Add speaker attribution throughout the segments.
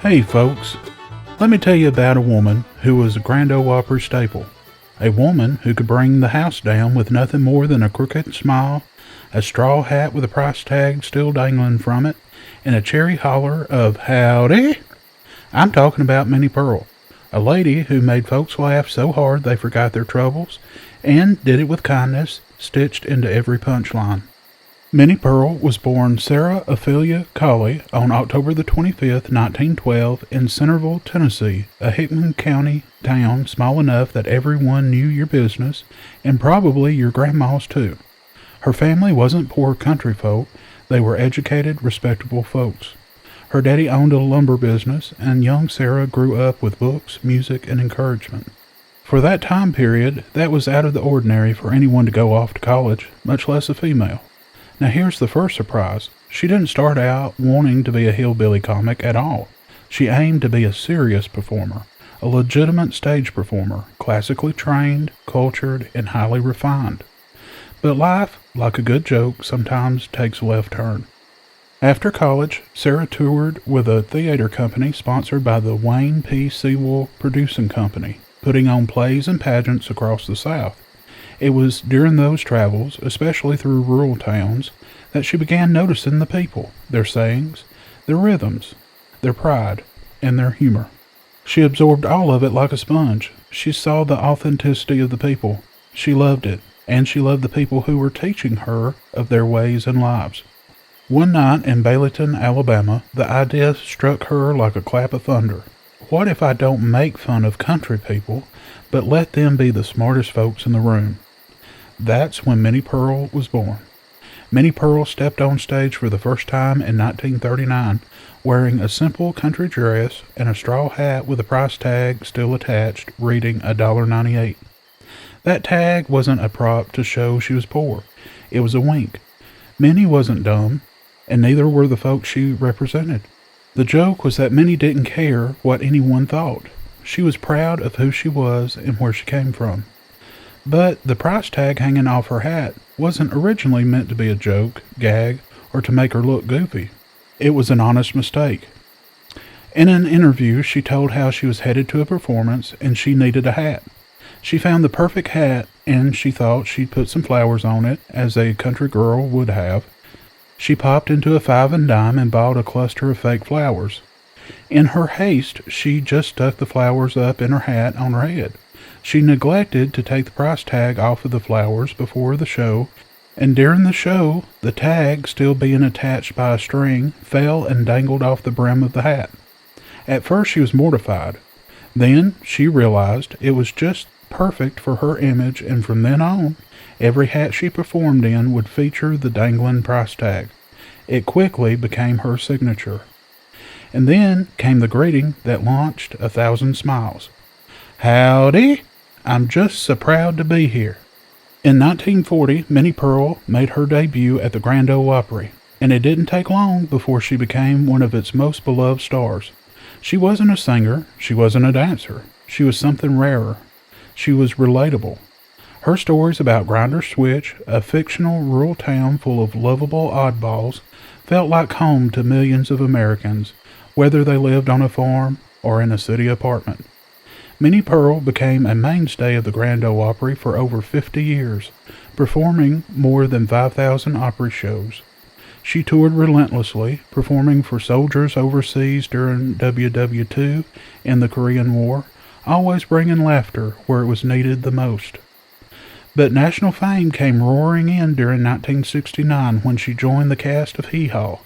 Speaker 1: Hey folks, let me tell you about a woman who was a Grand Ole Opry staple. A woman who could bring the house down with nothing more than a crooked smile, a straw hat with a price tag still dangling from it, and a cherry holler of howdy. I'm talking about Minnie Pearl, a lady who made folks laugh so hard they forgot their troubles, and did it with kindness stitched into every punchline. Minnie Pearl was born Sarah Ophelia Colley on October the 25th, 1912, in Centerville, Tennessee, a Hickman County town small enough that everyone knew your business, and probably your grandma's too. Her family wasn't poor country folk, they were educated, respectable folks. Her daddy owned a lumber business, and young Sarah grew up with books, music, and encouragement. For that time period, that was out of the ordinary for anyone to go off to college, much less a female. Now here's the first surprise. She didn't start out wanting to be a hillbilly comic at all. She aimed to be a serious performer, a legitimate stage performer, classically trained, cultured, and highly refined. But life, like a good joke, sometimes takes a left turn. After college, Sarah toured with a theater company sponsored by the Wayne P. Sewell Producing Company, putting on plays and pageants across the South. It was during those travels, especially through rural towns, that she began noticing the people, their sayings, their rhythms, their pride, and their humor. She absorbed all of it like a sponge. She saw the authenticity of the people. She loved it, and she loved the people who were teaching her of their ways and lives. One night in Baileyton, Alabama, the idea struck her like a clap of thunder. What if I don't make fun of country people, but let them be the smartest folks in the room? That's when Minnie Pearl was born. Minnie Pearl stepped on stage for the first time in 1939, wearing a simple country dress and a straw hat with a price tag still attached, reading $1.98. That tag wasn't a prop to show she was poor. It was a wink. Minnie wasn't dumb, and neither were the folks she represented. The joke was that Minnie didn't care what anyone thought. She was proud of who she was and where she came from. But the price tag hanging off her hat wasn't originally meant to be a joke, gag, or to make her look goofy. It was an honest mistake. In an interview, she told how she was headed to a performance and she needed a hat. She found the perfect hat and she thought she'd put some flowers on it, as a country girl would have. She popped into a 5 and dime and bought a cluster of fake flowers. In her haste, she just stuck the flowers up in her hat on her head. She neglected to take the price tag off of the flowers before the show, and during the show, the tag, still being attached by a string, fell and dangled off the brim of the hat. At first she was mortified. Then she realized it was just perfect for her image, and from then on, every hat she performed in would feature the dangling price tag. It quickly became her signature. And then came the greeting that launched 1,000 smiles. Howdy! I'm just so proud to be here. In 1940, Minnie Pearl made her debut at the Grand Ole Opry, and it didn't take long before she became one of its most beloved stars. She wasn't a singer, she wasn't a dancer, she was something rarer. She was relatable. Her stories about Grinder Switch, a fictional rural town full of lovable oddballs, felt like home to millions of Americans, whether they lived on a farm or in a city apartment. Minnie Pearl became a mainstay of the Grand Ole Opry for over 50 years, performing more than 5,000 Opry shows. She toured relentlessly, performing for soldiers overseas during WW II and the Korean War, always bringing laughter where it was needed the most. But national fame came roaring in during 1969 when she joined the cast of Hee Haw.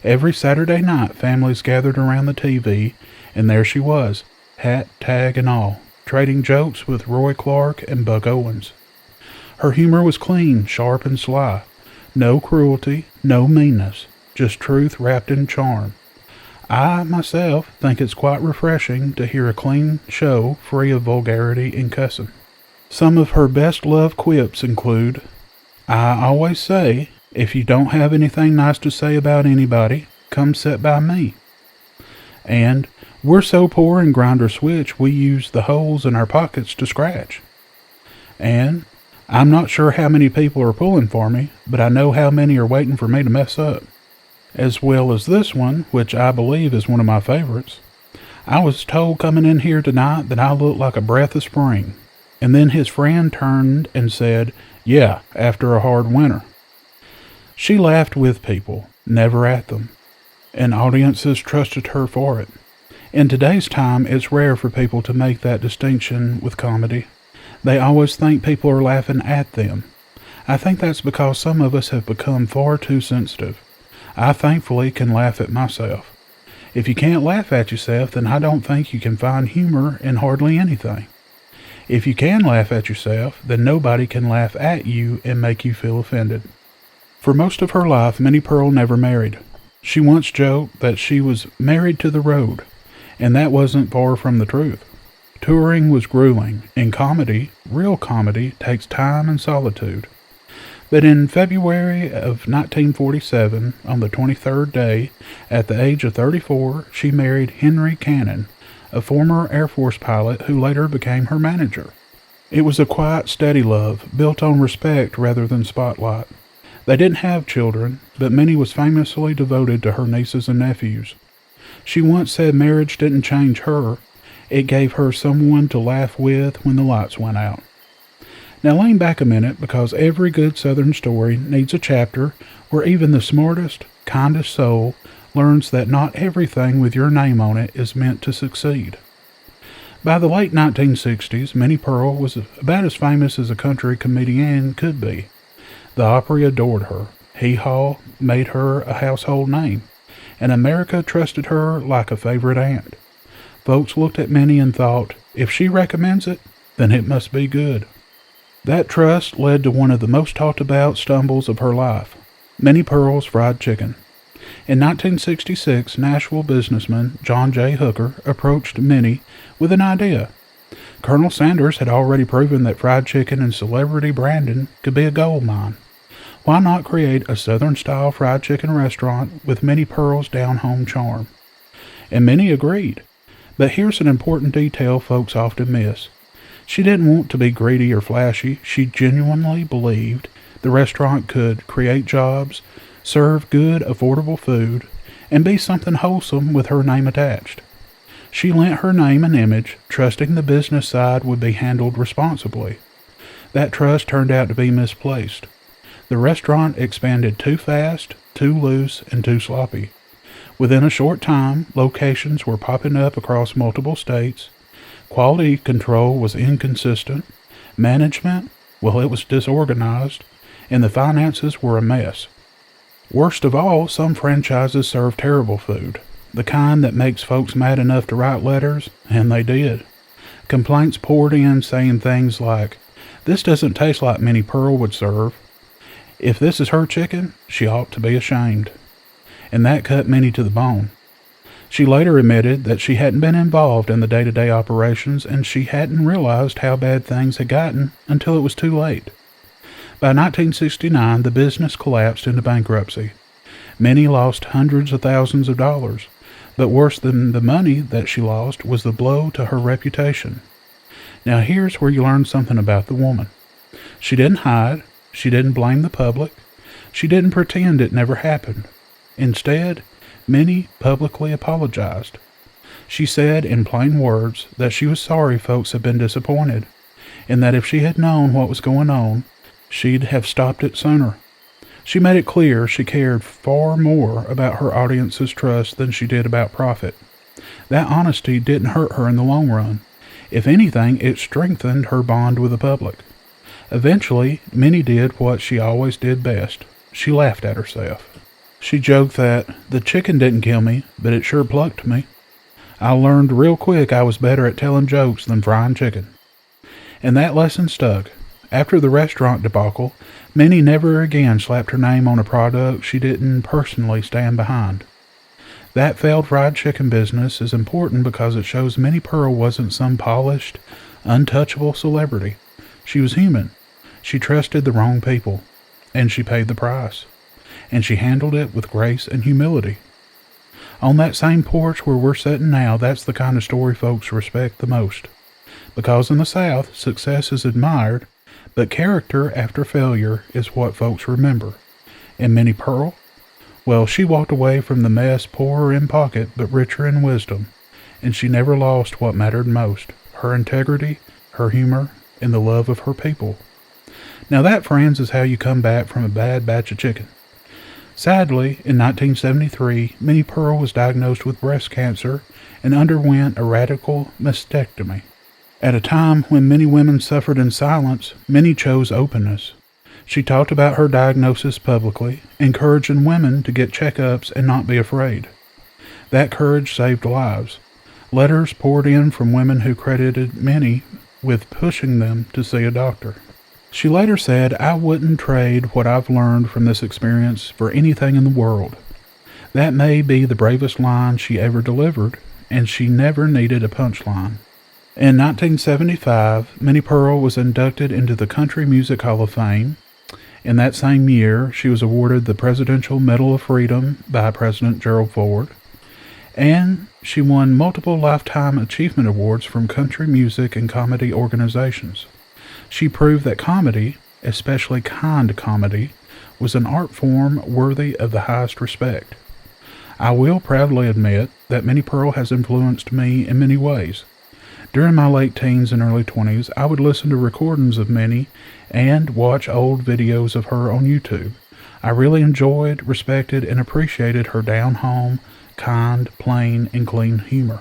Speaker 1: Every Saturday night, families gathered around the TV, and there she was, hat, tag, and all, trading jokes with Roy Clark and Buck Owens. Her humor was clean, sharp, and sly. No cruelty, no meanness, just truth wrapped in charm. I, myself, think it's quite refreshing to hear a clean show free of vulgarity and cussing. Some of her best-loved quips include, I always say, if you don't have anything nice to say about anybody, come sit by me. And, we're so poor in Grinder Switch we use the holes in our pockets to scratch. And, I'm not sure how many people are pulling for me, but I know how many are waiting for me to mess up. As well as this one, which I believe is one of my favorites. I was told coming in here tonight that I looked like a breath of spring. And then his friend turned and said, yeah, after a hard winter. She laughed with people, never at them, and audiences trusted her for it. In today's time, it's rare for people to make that distinction with comedy. They always think people are laughing at them. I think that's because some of us have become far too sensitive. I thankfully can laugh at myself. If you can't laugh at yourself, then I don't think you can find humor in hardly anything. If you can laugh at yourself, then nobody can laugh at you and make you feel offended. For most of her life, Minnie Pearl never married. She once joked that she was married to the road, and that wasn't far from the truth. Touring was grueling, and comedy, real comedy, takes time and solitude. But in February of 1947, on the 23rd day, at the age of 34, she married Henry Cannon, a former Air Force pilot who later became her manager. It was a quiet, steady love, built on respect rather than spotlight. They didn't have children, but Minnie was famously devoted to her nieces and nephews. She once said marriage didn't change her, it gave her someone to laugh with when the lights went out. Now lean back a minute, because every good Southern story needs a chapter where even the smartest, kindest soul learns that not everything with your name on it is meant to succeed. By the late 1960s, Minnie Pearl was about as famous as a country comedian could be. The Opry adored her. Hee Haw made her a household name, and America trusted her like a favorite aunt. Folks looked at Minnie and thought, if she recommends it, then it must be good. That trust led to one of the most talked about stumbles of her life, Minnie Pearl's fried chicken. In 1966, Nashville businessman John J. Hooker approached Minnie with an idea. Colonel Sanders had already proven that fried chicken and celebrity branding could be a gold mine. Why not create a Southern-style fried chicken restaurant with Minnie Pearl's down-home charm? And Minnie agreed. But here's an important detail folks often miss. She didn't want to be greedy or flashy. She genuinely believed the restaurant could create jobs, serve good, affordable food, and be something wholesome with her name attached. She lent her name and image, trusting the business side would be handled responsibly. That trust turned out to be misplaced. The restaurant expanded too fast, too loose, and too sloppy. Within a short time, locations were popping up across multiple states. Quality control was inconsistent. Management, well, it was disorganized, and the finances were a mess. Worst of all, some franchises served terrible food, the kind that makes folks mad enough to write letters, and they did. Complaints poured in saying things like, "This doesn't taste like Minnie Pearl would serve. If this is her chicken, she ought to be ashamed." And that cut Minnie to the bone. She later admitted that she hadn't been involved in the day-to-day operations, and she hadn't realized how bad things had gotten until it was too late. By 1969, the business collapsed into bankruptcy. Minnie lost hundreds of thousands of dollars, but worse than the money that she lost was the blow to her reputation. Now here's where you learn something about the woman. She didn't hide. She didn't blame the public. She didn't pretend it never happened. Instead, Minnie publicly apologized. She said in plain words that she was sorry folks had been disappointed, and that if she had known what was going on, she'd have stopped it sooner. She made it clear she cared far more about her audience's trust than she did about profit. That honesty didn't hurt her in the long run. If anything, it strengthened her bond with the public. Eventually, Minnie did what she always did best. She laughed at herself. She joked that, "The chicken didn't kill me, but it sure plucked me. I learned real quick I was better at telling jokes than frying chicken." And that lesson stuck. After the restaurant debacle, Minnie never again slapped her name on a product she didn't personally stand behind. That failed fried chicken business is important because it shows Minnie Pearl wasn't some polished, untouchable celebrity. She was human. She trusted the wrong people, and she paid the price. And she handled it with grace and humility. On that same porch where we're sitting now, that's the kind of story folks respect the most. Because in the South, success is admired, but character after failure is what folks remember. And Minnie Pearl? Well, she walked away from the mess poorer in pocket but richer in wisdom. and she never lost what mattered most: her integrity, her humor, and the love of her people. Now that, friends, is how you come back from a bad batch of chicken. Sadly, in 1973, Minnie Pearl was diagnosed with breast cancer and underwent a radical mastectomy. At a time when many women suffered in silence, Minnie chose openness. She talked about her diagnosis publicly, encouraging women to get checkups and not be afraid. That courage saved lives. Letters poured in from women who credited Minnie with pushing them to see a doctor. She later said, "I wouldn't trade what I've learned from this experience for anything in the world." That may be the bravest line she ever delivered, and she never needed a punchline. In 1975, Minnie Pearl was inducted into the Country Music Hall of Fame. In that same year, she was awarded the Presidential Medal of Freedom by President Gerald Ford, and she won multiple Lifetime Achievement Awards from country music and comedy organizations. She proved that comedy, especially kind comedy, was an art form worthy of the highest respect. I will proudly admit that Minnie Pearl has influenced me in many ways. During my late teens and early 20s, I would listen to recordings of Minnie and watch old videos of her on YouTube. I really enjoyed, respected, and appreciated her down-home, kind, plain, and clean humor.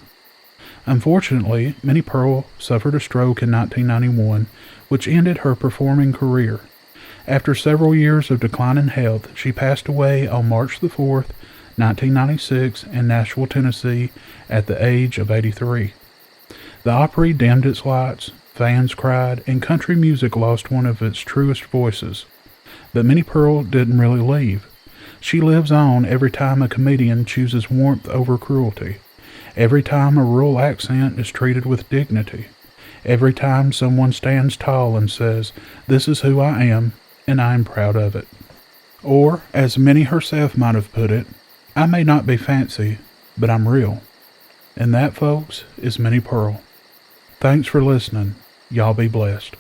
Speaker 1: Unfortunately, Minnie Pearl suffered a stroke in 1991, which ended her performing career. After several years of declining health, she passed away on March the 4th, 1996, in Nashville, Tennessee, at the age of 83. The Opry dimmed its lights, fans cried, and country music lost one of its truest voices. But Minnie Pearl didn't really leave. She lives on every time a comedian chooses warmth over cruelty. Every time a rural accent is treated with dignity. Every time someone stands tall and says, "This is who I am, and I am proud of it." Or, as Minnie herself might have put it, "I may not be fancy, but I'm real." And that, folks, is Minnie Pearl. Thanks for listening. Y'all be blessed.